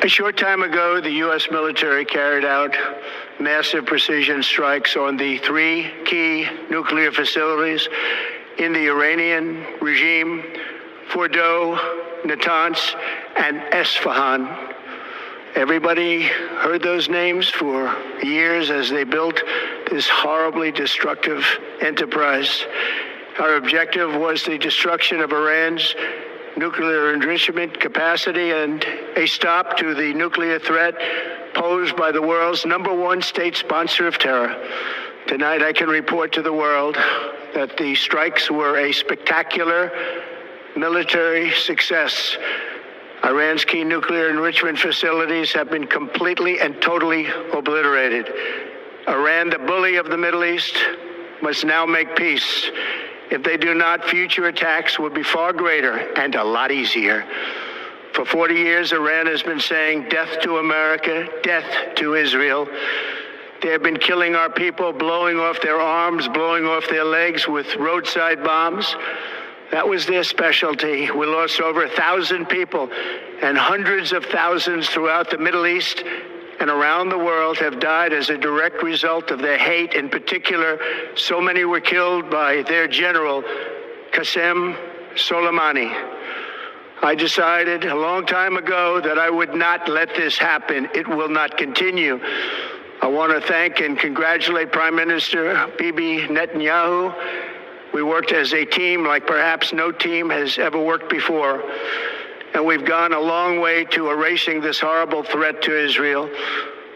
A short time ago, the U.S. military carried out massive precision strikes on the three key nuclear facilities in the Iranian regime: Fordow, Natanz, and Esfahan. Everybody heard those names for years as they built this horribly destructive enterprise. Our objective was the destruction of Iran's nuclear enrichment capacity and a stop to the nuclear threat posed by the world's #1 state sponsor of terror. Tonight, I can report to the world that the strikes were a spectacular military success. Iran's key nuclear enrichment facilities have been completely and totally obliterated. Iran, the bully of the Middle East, must now make peace. If they do not, future attacks will be far greater and a lot easier. For 40 years, Iran has been saying death to America, death to Israel. They have been killing our people, blowing off their arms, blowing off their legs with roadside bombs. That was their specialty. We lost over 1,000 people, and hundreds of thousands throughout the Middle East and around the world have died as a direct result of their hate. In particular, so many were killed by their general, Qasem Soleimani. I decided a long time ago that I would not let this happen. It will not continue. I want to thank and congratulate Prime Minister Bibi Netanyahu. We worked as a team like perhaps no team has ever worked before. And we've gone a long way to erasing this horrible threat to Israel.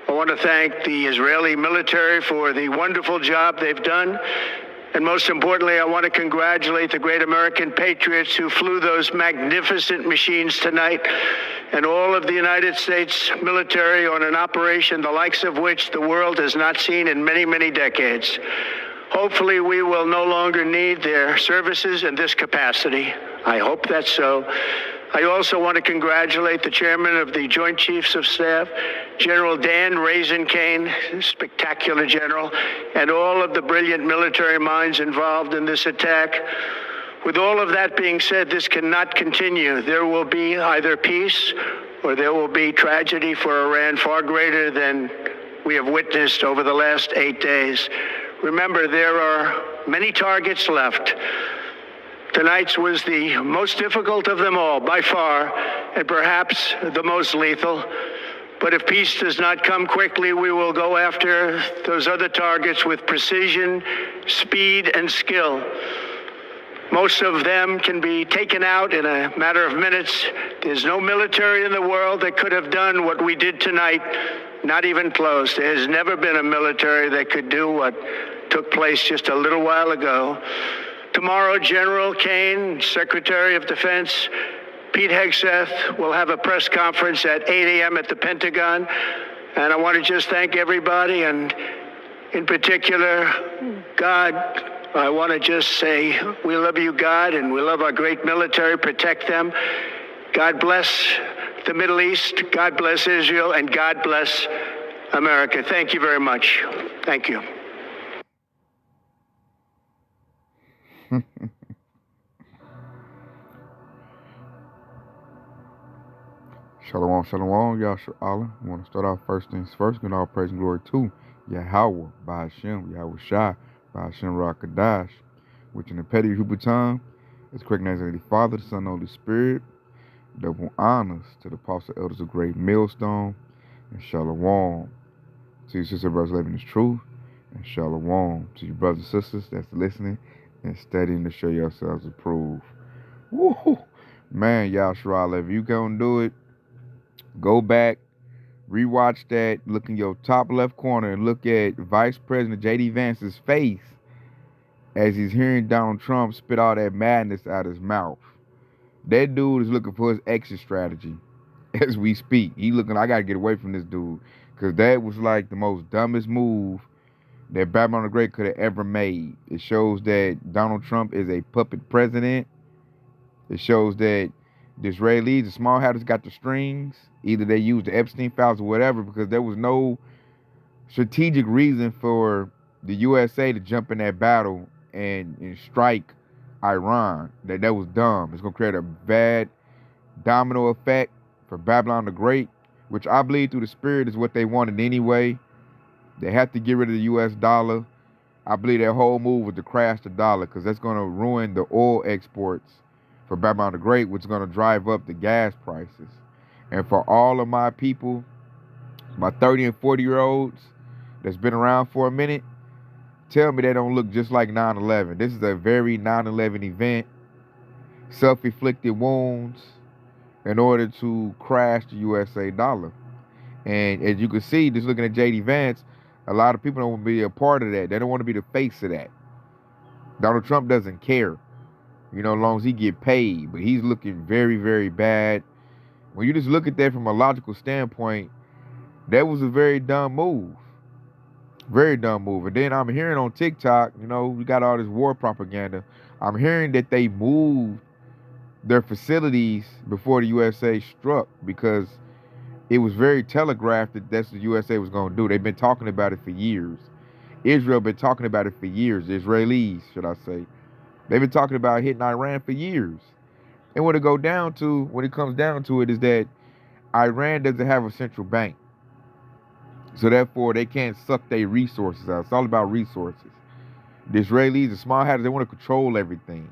I want to thank the Israeli military for the wonderful job they've done. And most importantly, I want to congratulate the great American patriots who flew those magnificent machines tonight, and all of the United States military on an operation the likes of which the world has not seen in many, many decades. Hopefully, we will no longer need their services in this capacity. I hope that's so. I also want to congratulate the chairman of the Joint Chiefs of Staff, General Dan Raisin Kane, spectacular general, and all of the brilliant military minds involved in this attack. With all of that being said, this cannot continue. There will be either peace or there will be tragedy for Iran far greater than we have witnessed over the last 8 days. Remember, there are many targets left. Tonight's was the most difficult of them all, by far, and perhaps the most lethal. But if peace does not come quickly, we will go after those other targets with precision, speed, and skill. Most of them can be taken out in a matter of minutes. There's no military in the world that could have done what we did tonight, not even close. There has never been a military that could do what took place just a little while ago. Tomorrow, General Kane, Secretary of Defense, Pete Hegseth will have a press conference at 8 a.m. at the Pentagon. And I want to just thank everybody, and in particular, God. I want to just say, we love you, God, and we love our great military. Protect them. God bless the Middle East. God bless Israel, and God bless America. Thank you very much. Thank you. Shalom, shalom, Yahshua Allah. I want to start off first things first, giving all praise and glory to Yahweh, by Hashem, Yahweh Shai, by Hashem Rakadash, which in the petty Hebrew tongue is correct names of the Father, the Son, and the Holy Spirit. Double honors to the apostle elders of Great Millstone, and shalom to your sister brothers living this truth, and shalom to your brothers and sisters that's listening and studying to show yourselves approved. Woo! Man, Yahshua Allah, if you gonna do it, go back, rewatch that, look in your top left corner and look at Vice President J.D. Vance's face as he's hearing Donald Trump spit all that madness out his mouth. That dude is looking for his exit strategy as we speak. He looking, I gotta get away from this dude, because that was like the most dumbest move that Babylon the Great could have ever made. It shows that Donald Trump is a puppet president. It shows that the Israelis, the small hatters, got the strings. Either they used the Epstein files or whatever, because there was no strategic reason for the USA to jump in that battle and strike Iran. That was dumb. It's going to create a bad domino effect for Babylon the Great, which I believe through the spirit is what they wanted anyway. They have to get rid of the U.S. dollar. I believe that whole move was to crash the dollar because that's going to ruin the oil exports for Babylon the Great, which is going to drive up the gas prices. And for all of my people, my 30 and 40-year-olds that's been around for a minute, tell me they don't look just like 9/11. This is a very 9/11 event, self-inflicted wounds in order to crash the USA dollar. And as you can see, just looking at J.D. Vance, a lot of people don't want to be a part of that. They don't want to be the face of that. Donald Trump doesn't care, as long as he get paid. But he's looking very, very bad. When you just look at that from a logical standpoint, that was a very dumb move. Very dumb move. And then I'm hearing on TikTok, we got all this war propaganda. I'm hearing that they moved their facilities before the USA struck because it was very telegraphed that that's what the USA was going to do. They've been talking about it for years. Israel been talking about it for years. The Israelis, should I say. They've been talking about hitting Iran for years. And when it comes down to it, is that Iran doesn't have a central bank. So therefore, they can't suck their resources out. It's all about resources. The Israelis, the small hatters, they want to control everything.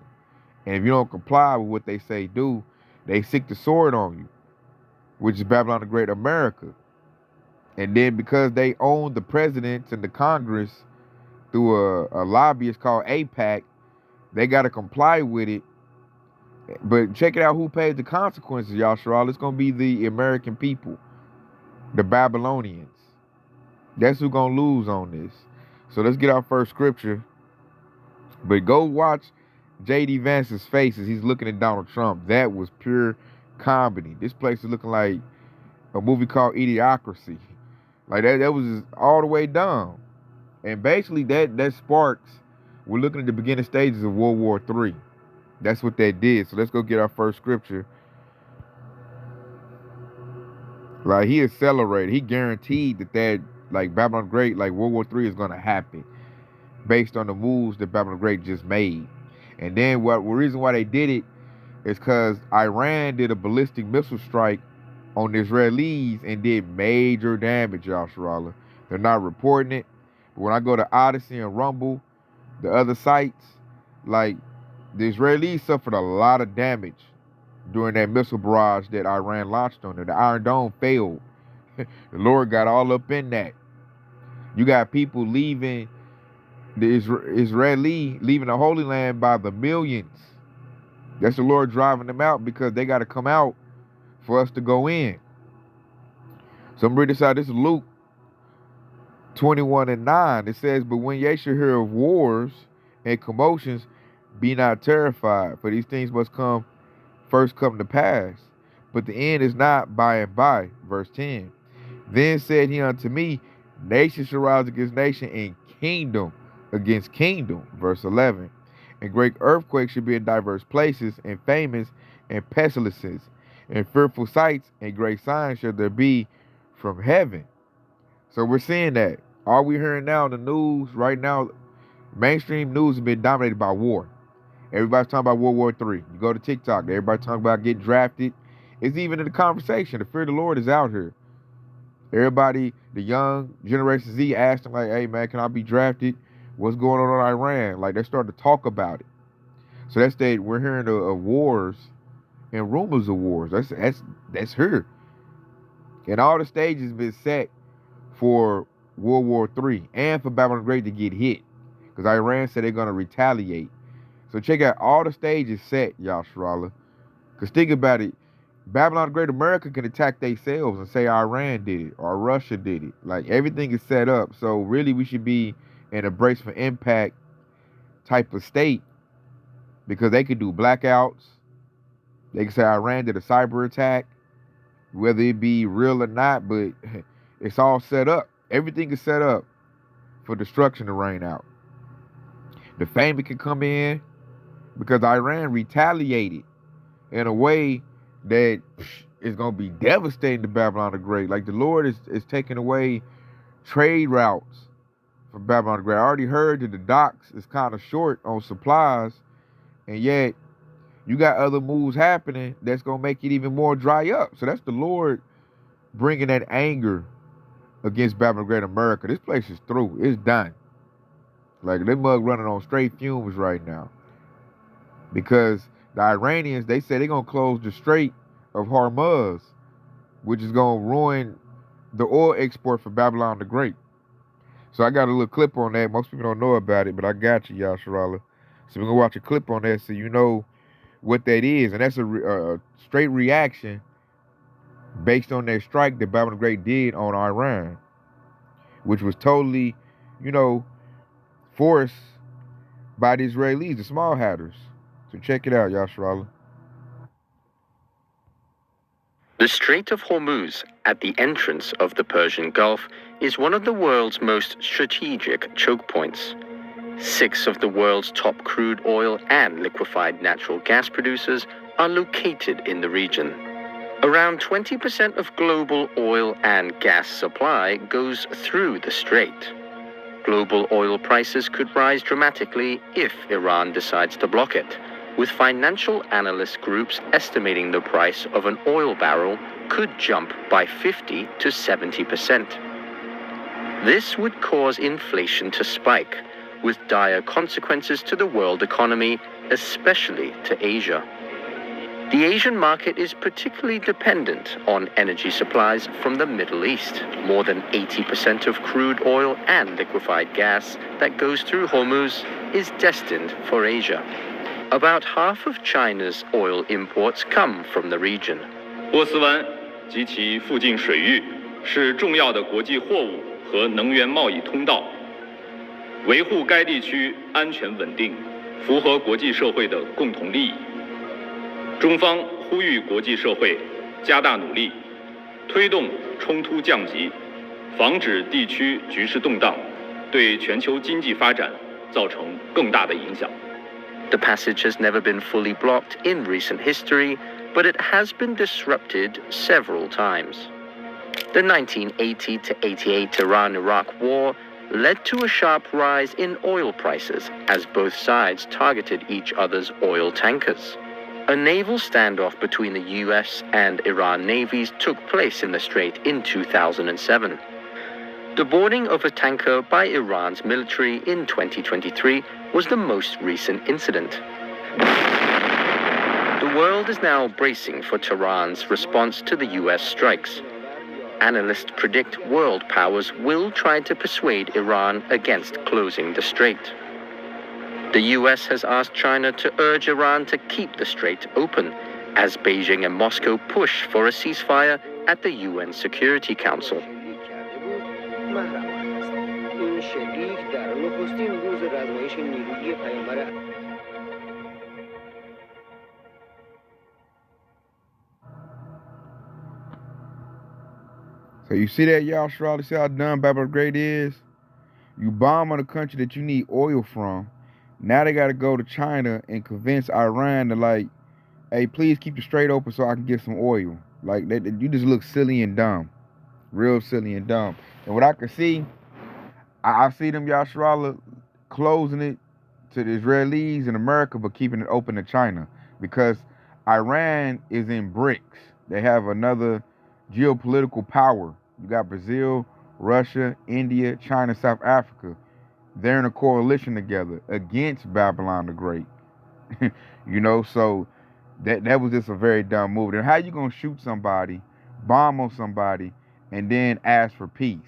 And if you don't comply with what they say do, they stick the sword on you, which is Babylon the Great America. And then because they own the presidents and the Congress through a lobbyist called AIPAC, they got to comply with it. But check it out, who pays the consequences, Yashral? It's going to be the American people, the Babylonians. That's who's going to lose on this. So let's get our first scripture. But go watch J.D. Vance's face as he's looking at Donald Trump. That was pure comedy. This place is looking like a movie called Idiocracy. Like that was all the way dumb. And basically that sparks, we're looking at the beginning stages of World War III. That's what that did. So let's go get our first scripture. Like he accelerated. He guaranteed that like Babylon the Great, like World War III is going to happen based on the moves that Babylon the Great just made. And then the reason why they did it is because Iran did a ballistic missile strike on the Israelis and did major damage, Yashara. They're not reporting it. But when I go to Odyssey and Rumble, the other sites, like the Israelis suffered a lot of damage during that missile barrage that Iran launched on them. The Iron Dome failed. The Lord got all up in that. You got people leaving leaving the Holy Land by the millions. That's the Lord driving them out because they got to come out for us to go in. So I'm reading this out. This is Luke 21:9. It says, "But when ye shall hear of wars and commotions, be not terrified, for these things must first come to pass. But the end is not by and by." Verse 10. "Then said he unto me, nation shall rise against nation, and kingdom against kingdom." Verse 11. "And great earthquakes shall be in diverse places, and famines, and pestilences, and fearful sights, and great signs shall there be from heaven." So we're seeing that. All we're hearing now in the news right now, mainstream news has been dominated by war. Everybody's talking about World War III. You go to TikTok, everybody talking about getting drafted. It's even in the conversation. The fear of the Lord is out here. Everybody, the young Generation Z, asking like, "Hey man, can I be drafted? What's going on in Iran?" Like they're starting to talk about it. So we're hearing of wars and rumors of wars. That's here. And all the stages been set for World War III and for Babylon the Great to get hit. Because Iran said they're going to retaliate. So check out all the stages set, Yashara. Because think about it. Babylon the Great America can attack themselves and say Iran did it or Russia did it. Like everything is set up. So really we should be in a brace for impact type of state. Because they could do blackouts. They can say Iran did a cyber attack. Whether it be real or not, but it's all set up. Everything is set up for destruction to rain out. The famine can come in because Iran retaliated in a way that is going to be devastating to Babylon the Great. Like the Lord is taking away trade routes from Babylon the Great. I already heard that the docks is kind of short on supplies, and yet you got other moves happening that's going to make it even more dry up. So that's the Lord bringing that anger against Babylon Great America. This place is through. It's done. Like, they mug running on straight fumes right now. Because the Iranians, they say they're going to close the Strait of Hormuz, which is going to ruin the oil export for Babylon the Great. So I got a little clip on that. Most people don't know about it, but I got you, Yasharala. So we're going to watch a clip on that so you know what that is. And that's a straight reaction based on that strike that Babylon the Great did on Iran, which was totally, forced by the Israelis, the small hatters. So check it out, Yasharala. The Strait of Hormuz, at the entrance of the Persian Gulf, is one of the world's most strategic choke points. 6 of the world's top crude oil and liquefied natural gas producers are located in the region. Around 20% of global oil and gas supply goes through the strait. Global oil prices could rise dramatically if Iran decides to block it, with financial analyst groups estimating the price of an oil barrel could jump by 50 to 70%. This would cause inflation to spike, with dire consequences to the world economy, especially to Asia. The Asian market is particularly dependent on energy supplies from the Middle East. More than 80% of crude oil and liquefied gas that goes through Hormuz is destined for Asia. About half of China's oil imports come from the region. 波斯湾及其附近水域是重要的国际货物和能源贸易通道，维护该地区安全稳定，符合国际社会的共同利益。中方呼吁国际社会加大努力，推动冲突降级，防止地区局势动荡，对全球经济发展造成更大的影响。 The passage has never been fully blocked in recent history, but it has been disrupted several times. The 1980 to 88 Iran-Iraq war led to a sharp rise in oil prices as both sides targeted each other's oil tankers. A naval standoff between the US and Iran navies took place in the Strait in 2007. The boarding of a tanker by Iran's military in 2023 was the most recent incident. The world is now bracing for Tehran's response to the US strikes. Analysts predict world powers will try to persuade Iran against closing the strait. The US has asked China to urge Iran to keep the strait open, as Beijing and Moscow push for a ceasefire at the UN Security Council. So you see that, y'all? See how dumb Babylon Great is? You bomb on a country that you need oil from. Now they got to go to China and convince Iran to, like, hey, please keep the strait open so I can get some oil. Like, you just look silly and dumb. Real silly and dumb. And what I can see, I see them, Yasharala, closing it to the Israelis and America, but keeping it open to China. Because Iran is in BRICS. They have another geopolitical power. You got Brazil, Russia, India, China, South Africa. They're in a coalition together against Babylon the Great. So that was just a very dumb move. And how you gonna shoot somebody, bomb on somebody, and then ask for peace?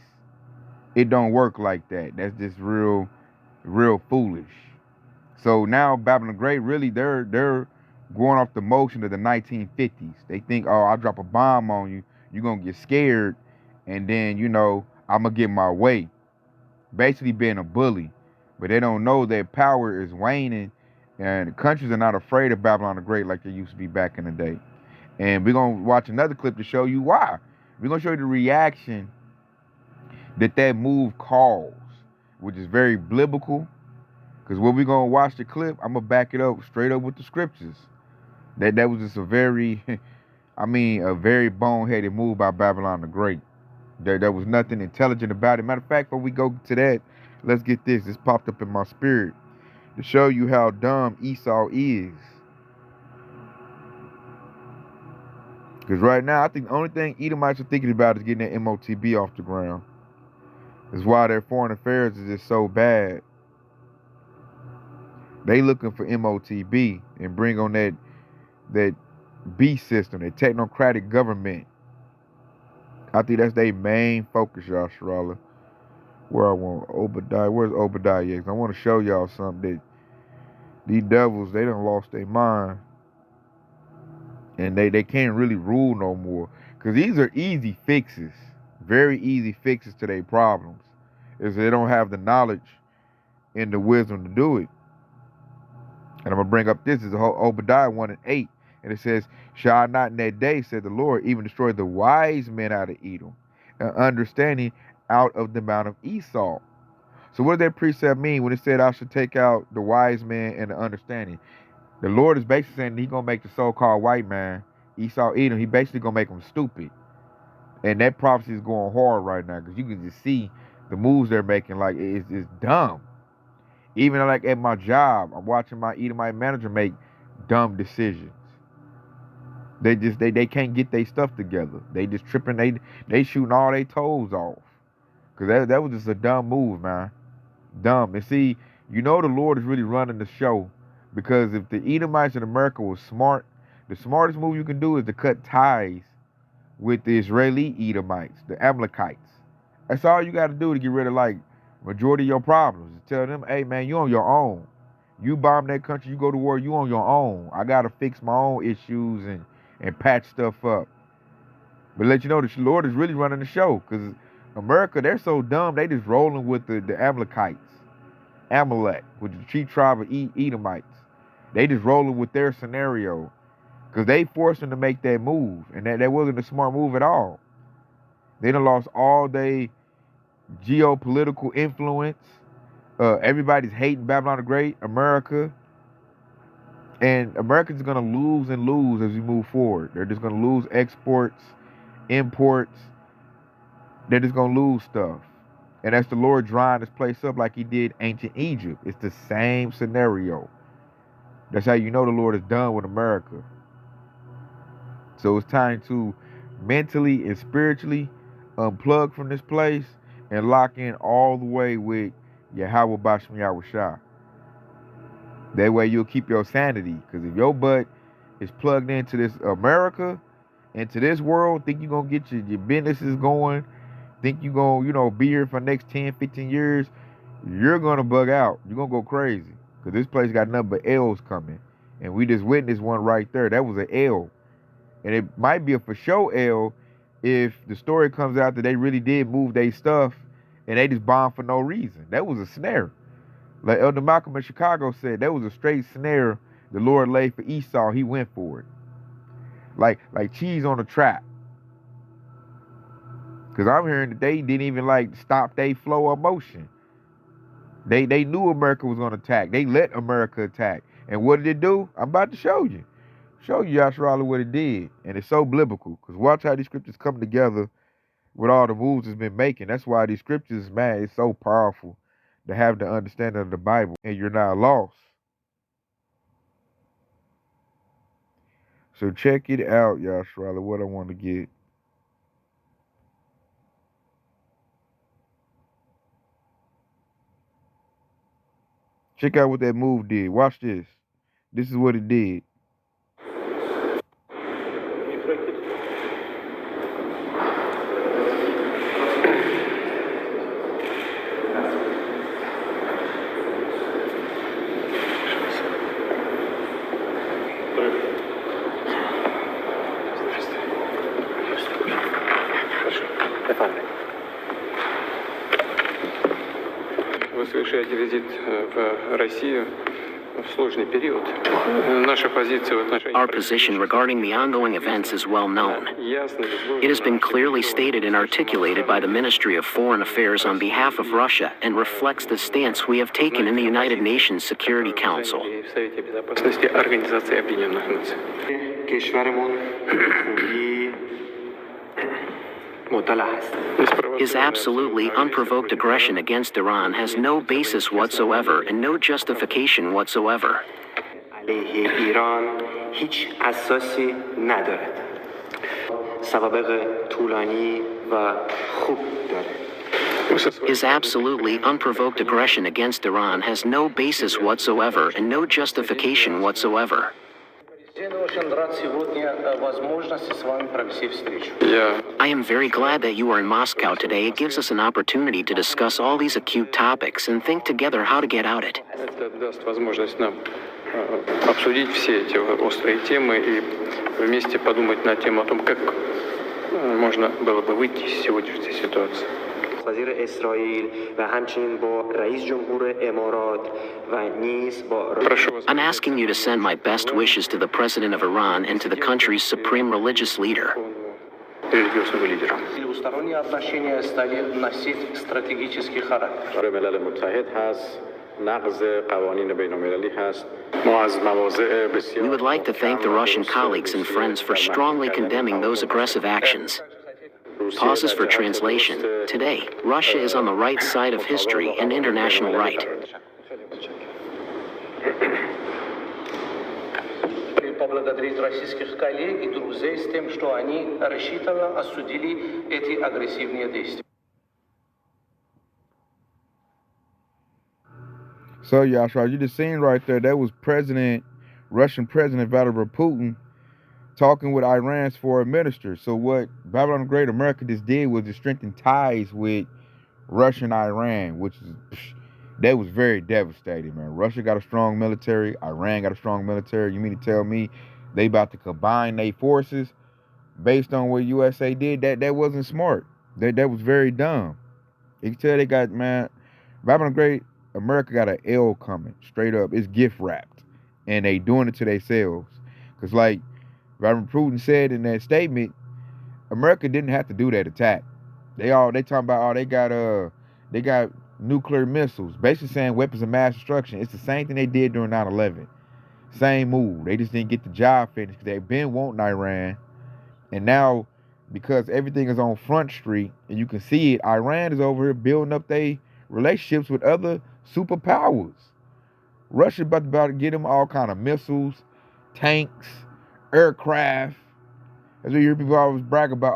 It don't work like that. That's just real foolish. So now Babylon the Great, really, they're going off the motion of the 1950s. They think, oh, I'll drop a bomb on you, you're gonna get scared, and then, I'm gonna get my way. Basically being a bully. But they don't know that power is waning, and countries are not afraid of Babylon the Great like they used to be back in the day. And we're gonna watch another clip to show you why. We're gonna show you the reaction that move caused, which is very biblical. Because when we're gonna watch the clip, I'm gonna back it up straight up with the scriptures. That was just a very, a very boneheaded move by Babylon the Great. There was nothing intelligent about it. Matter of fact, before we go to that, let's get this. This popped up in my spirit to show you how dumb Esau is. Because right now, I think the only thing Edomites are thinking about is getting that MOTB off the ground. That's why their foreign affairs is just so bad. They looking for MOTB and bring on that beast system, that technocratic government. I think that's their main focus, y'all, Sharala. Where I want Obadiah. Where's Obadiah? I want to show y'all something that these devils, they done lost their mind. And they can't really rule no more. Because these are easy fixes. Very easy fixes to their problems. Is they don't have the knowledge and the wisdom to do it. And I'm going to bring up this. Is Obadiah 1 and 8. And it says, shall I not in that day, said the Lord, even destroy the wise men out of Edom, and understanding out of the mount of Esau. So what does that precept mean when it said I should take out the wise man and the understanding? The Lord is basically saying he's going to make the so-called white man, Esau, Edom, he basically going to make them stupid. And that prophecy is going hard right now because you can just see the moves they're making. Like, it's dumb. Even like at my job, I'm watching my Edomite manager make dumb decisions. They can't get their stuff together. They just tripping. They shooting all their toes off. Because that was just a dumb move, man. Dumb. And see, you know the Lord is really running the show. Because if the Edomites in America was smart, the smartest move you can do is to cut ties with the Israeli Edomites, the Amalekites. That's all you got to do to get rid of, like, majority of your problems. Tell them, hey, man, you on your own. You bomb that country, you go to war, you on your own. I got to fix my own issues and patch stuff up. But let you know, the Lord is really running the show. Because America, they're so dumb, they just rolling with the Amalekites. Amalek, with the chief tribe of Edomites. They just rolling with their scenario. Because they forced them to make that move. And that wasn't a smart move at all. They done lost all their geopolitical influence. Everybody's hating Babylon the Great, America. And America's going to lose and lose as we move forward. They're just going to lose exports, imports. They're just going to lose stuff. And that's the Lord drying this place up like he did ancient Egypt. It's the same scenario. That's how you know the Lord is done with America. So it's time to mentally and spiritually unplug from this place and lock in all the way with Yahweh Bashmi Yahushua. That way you'll keep your sanity. Because if your butt is plugged into this America, into this world, think you're going to get your businesses going, think you're going to, be here for the next 10, 15 years, you're going to bug out. You're going to go crazy. Because this place got nothing but L's coming. And we just witnessed one right there. That was an L. And it might be a for sure L if the story comes out that they really did move their stuff and they just bombed for no reason. That was a snare. Like Elder Malcolm in Chicago said, that was a straight snare the Lord laid for Esau. He went for it. Like cheese on a trap. Because I'm hearing that they didn't even stop their flow of motion. They knew America was going to attack. They let America attack. And what did it do? I'm about to show you. Show you, Yasharala, what it did. And it's so biblical. Because watch how these scriptures come together with all the moves it's been making. That's why these scriptures, man, it's so powerful to have the understanding of the Bible. And you're not lost. So check it out, Yasharala, what I want to get. Check out what that move did. Watch this. This is what it did. Вы совершаете визит в Россию в сложный период. Наша позиция в отношении... Our position regarding the ongoing events is well known. It has been clearly stated and articulated by the Ministry of Foreign Affairs on behalf of Russia and reflects the stance we have taken in the United Nations Security Council. В Совете Безопасности Организации Объединенных Наций. His absolutely unprovoked aggression against Iran has no basis whatsoever and no justification whatsoever. His absolutely unprovoked aggression against Iran has no basis whatsoever and no justification whatsoever. I am very glad that you are in Moscow today. It gives us an opportunity to discuss all these acute topics and think together how to get out it. Обсудить все эти острые темы и вместе подумать на тему о том, как можно было бы выйти из сегодняшней ситуации. وزیر اسرائیل و همچنین با رئیس جمهور امارات و نیز با I'm asking you to send my best wishes to the President of Iran and to the country's supreme religious leader. религиозного лидера. Двусторонние отношения стали носить стратегический характер. ملل متحد هست نقض قوانین بین‌المللی هست. We would like to thank the Russian colleagues and friends for strongly condemning those aggressive actions. Pauses for translation. Today, Russia is on the right side of history and international right. Поблагодарить российских коллег и друзей с тем, что они решительно осудили эти агрессивные действия. So, Yashar, you just seen right there, that was Russian President Vladimir Putin talking with Iran's foreign minister. So what Babylon the Great America just did was to strengthen ties with Russia and Iran, which is, that was very devastating, man. Russia got a strong military. Iran got a strong military. You mean to tell me they about to combine their forces based on what USA did? That wasn't smart. That was very dumb. You can tell they got, man, Babylon the Great America got an L coming, straight up. It's gift wrapped. And they doing it to themselves. Because like Vladimir Putin said in that statement, America didn't have to do that attack. They talking about, they got nuclear missiles, basically saying weapons of mass destruction. It's the same thing they did during 9/11. Same move. They just didn't get the job finished because they've been wanting Iran. And now, because everything is on Front Street, and you can see it, Iran is over here building up their relationships with other superpowers. Russia about to get them all kind of missiles, tanks, aircraft. That's what you hear people always brag about.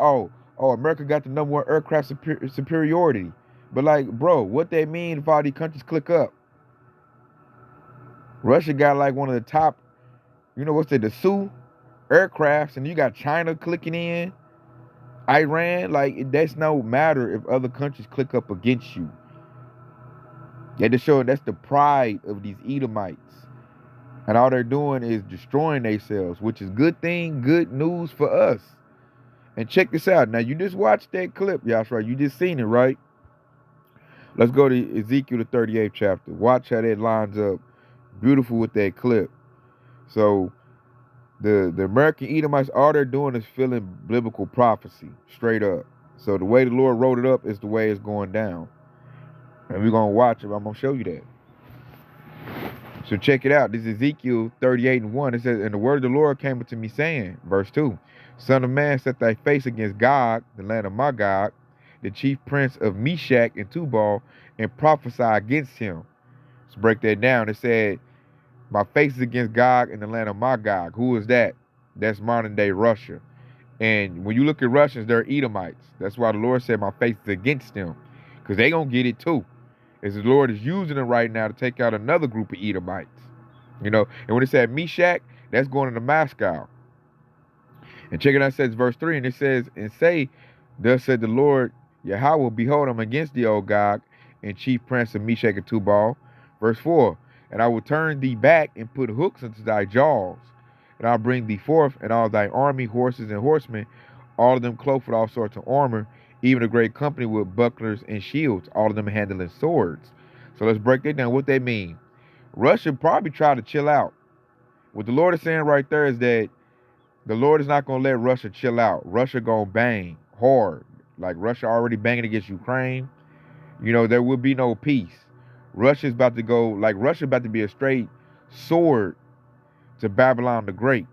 Oh, America got the #1 aircraft superiority. But like, bro, what that mean if all these countries click up? Russia got like one of the top, the Su aircrafts, and you got China clicking in, Iran. Like, that's no matter if other countries click up against you. They just showing that's the pride of these Edomites. And all they're doing is destroying themselves, which is good news for us. And check this out. Now, you just watched that clip, Yashra. You just seen it, right? Let's go to Ezekiel, the 38th chapter. Watch how that lines up. Beautiful with that clip. So, the American Edomites, all they're doing is filling biblical prophecy, straight up. So, the way the Lord wrote it up is the way it's going down. And we're going to watch it. I'm going to show you that. So check it out. This is Ezekiel 38:1. It says, and the word of the Lord came unto me saying, verse 2, Son of man, set thy face against Gog, the land of Magog, the chief prince of Meshach and Tubal, and prophesy against him. Let's break that down. It said, my face is against Gog in the land of Magog. Who is that? That's modern day Russia. And when you look at Russians, they're Edomites. That's why the Lord said my face is against them. Because they going to get it too. As the Lord is using it right now to take out another group of Edomites. And when it said Meshach, that's going into Moscow. And check it out, it says verse 3, and it says, and say, thus said the Lord, Yahweh, behold, I'm against thee, O Gog, and chief prince of Meshach and Tubal. Verse 4, and I will turn thee back and put hooks into thy jaws, and I'll bring thee forth, and all thy army, horses and horsemen, all of them clothed with all sorts of armor, even a great company with bucklers and shields, all of them handling swords. So let's break that down. What they mean. Russia probably tried to chill out. What the Lord is saying right there is that the Lord is not going to let Russia chill out. Russia going to bang hard. Like Russia already banging against Ukraine. There will be no peace. Russia's about to go, like Russia about to be a straight sword to Babylon the Great.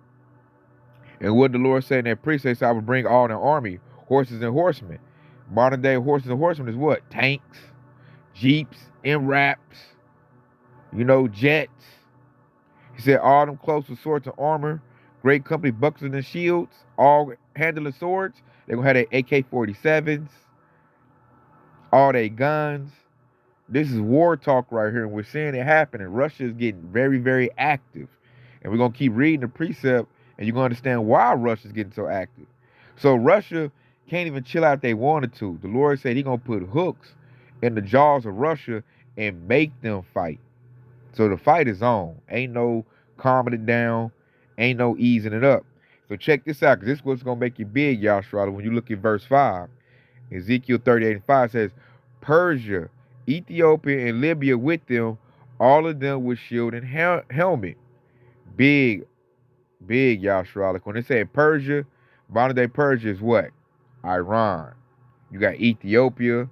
And what the Lord said in that precept, I will bring all the army, horses and horsemen. Modern day horses and horsemen is what? Tanks, jeeps, MRAPs, jets. He said all them clothes with swords of armor, great company bucklers and shields, all handling swords. They're going to have their AK-47s, all their guns. This is war talk right here, and we're seeing it happen, and Russia is getting very, very active. And we're going to keep reading the precept, and you're going to understand why Russia's getting so active. So Russia can't even chill out if they wanted to. The Lord said he's going to put hooks in the jaws of Russia and make them fight. So the fight is on. Ain't no calming it down. Ain't no easing it up. So check this out, because this is what's going to make you big, Yashara. When you look at verse 5, Ezekiel 38:5 says, Persia, Ethiopia, and Libya with them, all of them with shield and helmet. Big, Yashara. When they say Persia, modern day Persia is what? Iran. You got Ethiopia,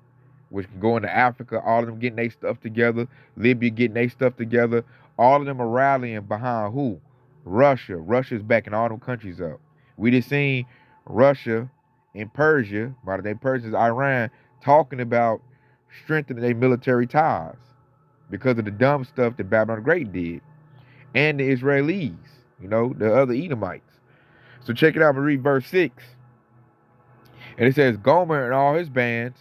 which can go into Africa, all of them getting their stuff together. Libya getting their stuff together. All of them are rallying behind who? Russia. Russia's backing all them countries up. We just seen Russia and Persia, modern day Persia is Iran, talking about strengthening their military ties because of the dumb stuff that Babylon the Great did. And the Israelis, the other Edomites. So check it out. I'm going to read verse 6. And it says, Gomer and all his bands,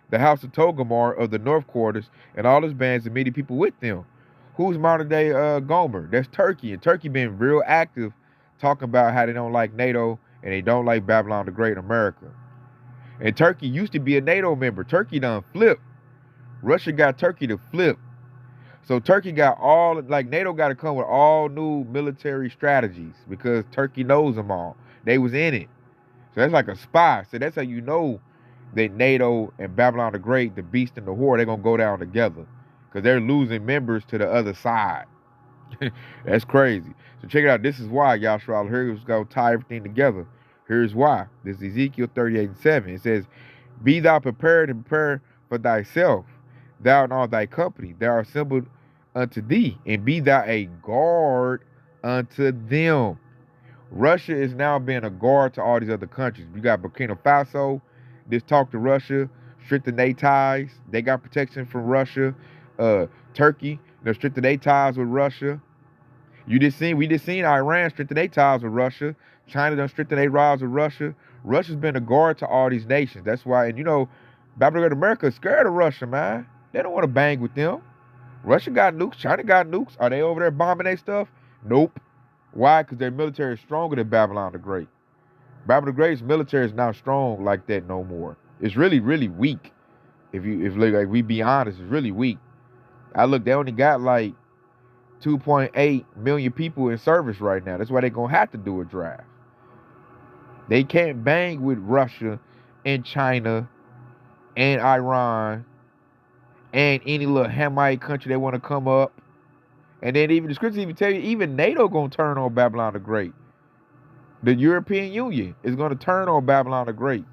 the house of Togarmah of the north quarters, and all his bands and many people with them. Who's modern day Gomer? That's Turkey. And Turkey been real active talking about how they don't like NATO and they don't like Babylon the Great in America. And Turkey used to be a NATO member. Turkey done flipped. Russia got Turkey to flip. So Turkey got NATO got to come with all new military strategies because Turkey knows them all. They was in it. So that's like a spy. So that's how you know that NATO and Babylon the Great, the beast and the whore, they're going to go down together because they're losing members to the other side. That's crazy. So check it out. This is why, Yashua, here's going to tie everything together. Here's why. This is Ezekiel 38:7. It says, Be thou prepared and prepare for thyself, thou and all thy company, thou art assembled unto thee, and be thou a guard unto them. Russia is now being a guard to all these other countries. You got Burkina Faso, just talk to Russia, strengthen their ties. They got protection from Russia. Turkey, strengthen their ties with Russia. We just seen Iran strengthen their ties with Russia. China done strengthen their ties with Russia. Russia's been a guard to all these nations. That's why, and Babylon America is scared of Russia, man. They don't want to bang with them. Russia got nukes. China got nukes. Are they over there bombing their stuff? Nope. Why? Because their military is stronger than Babylon the Great. Babylon the Great's military is not strong like that no more. It's really, really weak. If we be honest, it's really weak. They only got 2.8 million people in service right now. That's why they're gonna have to do a draft. They can't bang with Russia and China and Iran and any little Hamite country they want to come up. And then even the scriptures even tell you, even NATO gonna turn on Babylon the Great. The European Union is gonna turn on Babylon the Great.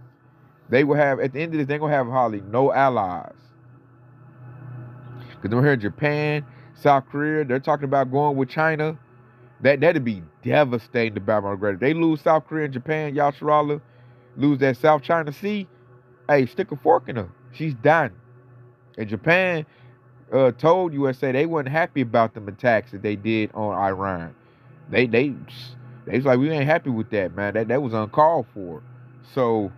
They will have, at the end of this, they're gonna have hardly no allies. Because we're here in Japan, South Korea, they're talking about going with China. That'd be devastating to Babylon the Great. If they lose South Korea and Japan, Yasharala, lose that South China Sea, hey, stick a fork in her. She's done. And Japan told USA they wasn't happy about them attacks that they did on Iran. They was like, we ain't happy with that, man. That was uncalled for. So,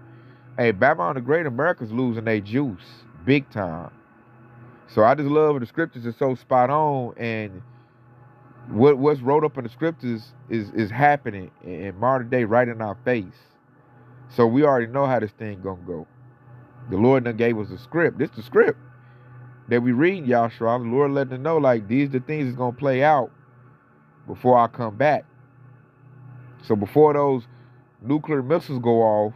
hey, Babylon the Great, America's losing their juice big time. So I just love the scriptures are so spot on, and what's wrote up in the scriptures is happening in modern day right in our face. So we already know how this thing gonna go. The Lord done gave us a script. This is the script that we read, Yahshua. The Lord letting us know, these are the things that's gonna play out before I come back. So before those nuclear missiles go off,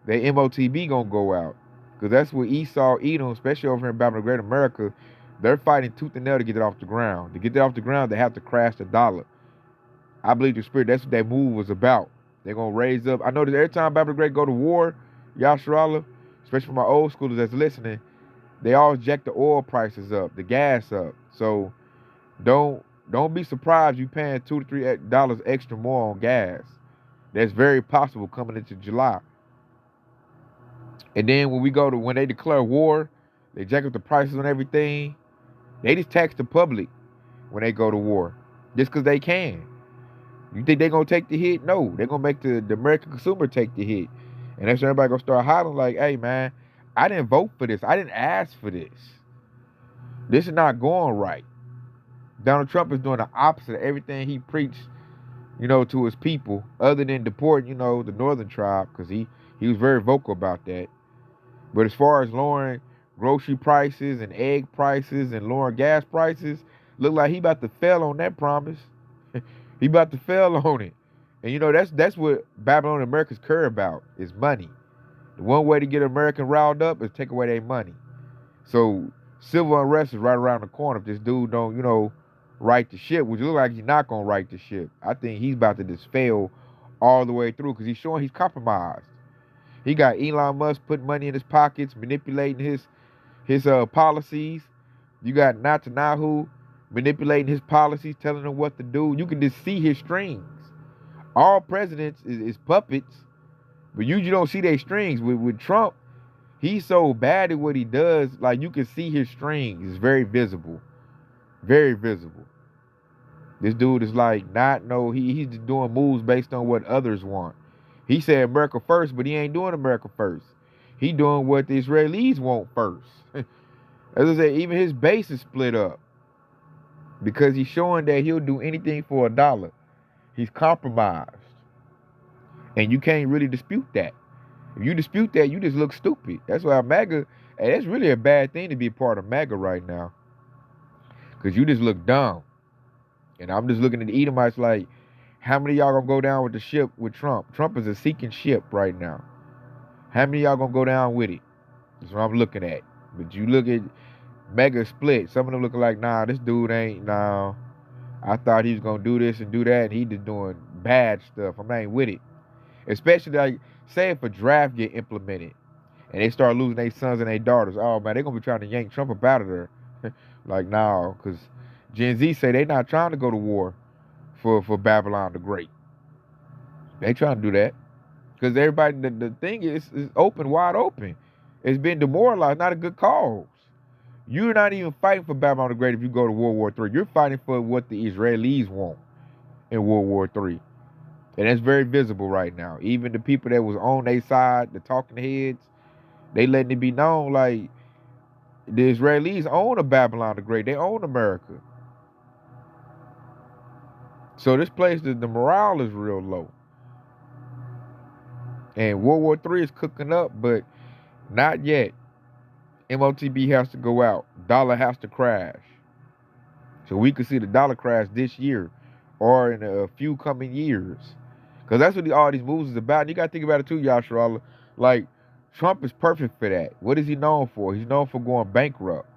the MOTB gonna go out. Because that's what Esau, Edom, especially over here in Babylon, Great America, they're fighting tooth and nail to get it off the ground. To get it off the ground, they have to crash the dollar. I believe the spirit, that's what that move was about. They're going to raise up. I know that every time Babylon Great go to war, Yasharala, especially for my old schoolers that's listening, they always jack the oil prices up, the gas up. So don't be surprised you paying $2 to $3 extra more on gas. That's very possible coming into July. And then when they declare war, they jack up the prices on everything. They just tax the public when they go to war, just because they can. You think they're going to take the hit? No. They're going to make the American consumer take the hit. And that's when everybody going to start hollering like, hey, man, I didn't vote for this. I didn't ask for this. This is not going right. Donald Trump is doing the opposite of everything he preached, to his people, other than deporting, the northern tribe, because he was very vocal about that. But as far as lowering grocery prices and egg prices and lowering gas prices, look like he about to fail on that promise. He about to fail on it. And that's what Babylon and America's care about, is money. The one way to get American riled up is take away their money. So civil unrest is right around the corner if this dude don't, right the ship, which look like he's not gonna right the ship. I think he's about to just fail all the way through because he's showing he's compromised. He got Elon Musk putting money in his pockets, manipulating his policies. You got Netanyahu manipulating his policies, telling him what to do. You can just see his strings. All presidents is puppets, but you don't see their strings. With Trump, he's so bad at what he does, like you can see his strings. It's very visible. Very visible. This dude is like he's just doing moves based on what others want. He said America first, but he ain't doing America first. He doing what the Israelis want first. As I said, even his base is split up because he's showing that he'll do anything for $1. He's compromised. And you can't really dispute that. If you dispute that, you just look stupid. That's why MAGA, that's really a bad thing to be a part of MAGA right now. Because you just look dumb. And I'm just looking at the Edomites like, how many of y'all gonna go down with the ship with Trump? Trump is a sinking ship right now. How many of y'all gonna go down with it? That's what I'm looking at. But you look at MAGA split. Some of them looking like, nah, this dude ain't, nah. I thought he was gonna do this and do that, and he just doing bad stuff. I ain't with it. Especially like, say if a draft get implemented and they start losing their sons and their daughters, oh man, they're gonna be trying to yank Trump up out of there. Like, no, because Gen Z say they not trying to go to war for Babylon the Great. They trying to do that. Because everybody, the thing is open, wide open. It's been demoralized, not a good cause. You're not even fighting for Babylon the Great if you go to World War III. You're fighting for what the Israelis want in World War III. And that's very visible right now. Even the people that was on their side, the talking heads, they letting it be known like the Israelis own a Babylon the Great. They own America. So this place, the morale is real low. And World War III is cooking up, but not yet. MOTB has to go out. Dollar has to crash. So we could see the dollar crash this year or in a few coming years. Because that's what all these moves is about. And you got to think about it too, Yasharallah. Like, Trump is perfect for that. What is he known for? He's known for going bankrupt.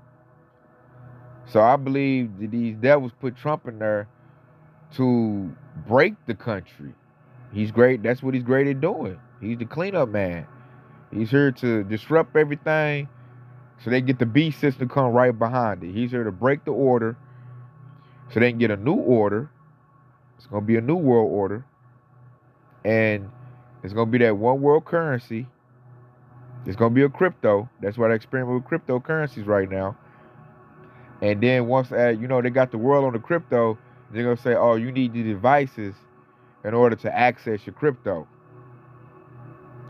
So I believe that these devils put Trump in there to break the country. He's great. That's what he's great at doing. He's the cleanup man. He's here to disrupt everything so they get the beast system come right behind it. He's here to break the order so they can get a new order. It's going to be a new world order. And it's going to be that one world currency. It's going to be a crypto. That's why they experiment with cryptocurrencies right now. And then once, they got the world on the crypto, they're going to say, oh, you need the devices in order to access your crypto.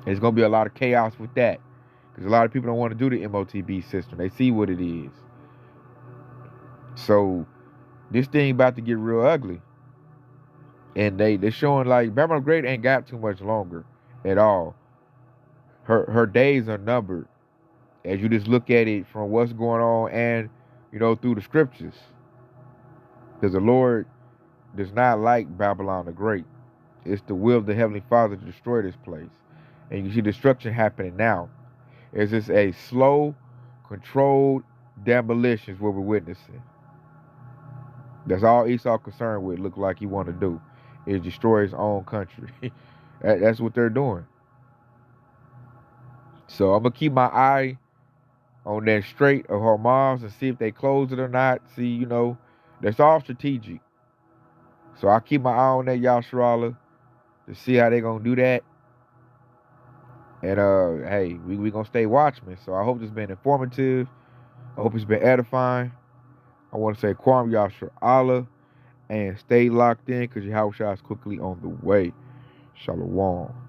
There's going to be a lot of chaos with that. Because a lot of people don't want to do the MOTB system. They see what it is. So this thing about to get real ugly. And they're showing like Babylon the Great ain't got too much longer at all. Her days are numbered. As you just look at it from what's going on and, through the scriptures. Because the Lord does not like Babylon the Great. It's the will of the Heavenly Father to destroy this place. And you see destruction happening now. It's just a slow, controlled demolition is what we're witnessing. That's all Esau concerned with, look like he want to do, is destroy his own country. That's what they're doing. So I'm going to keep my eye on that Strait of Hormuz and see if they close it or not. See, that's all strategic. So I'll keep my eye on that, Yasharallah, to see how they're going to do that. And, hey, we going to stay watchmen. So I hope this has been informative. I hope it's been edifying. I want to say Kwam Yasharallah. And stay locked in because Yahweh Shai is quickly on the way. Shalom.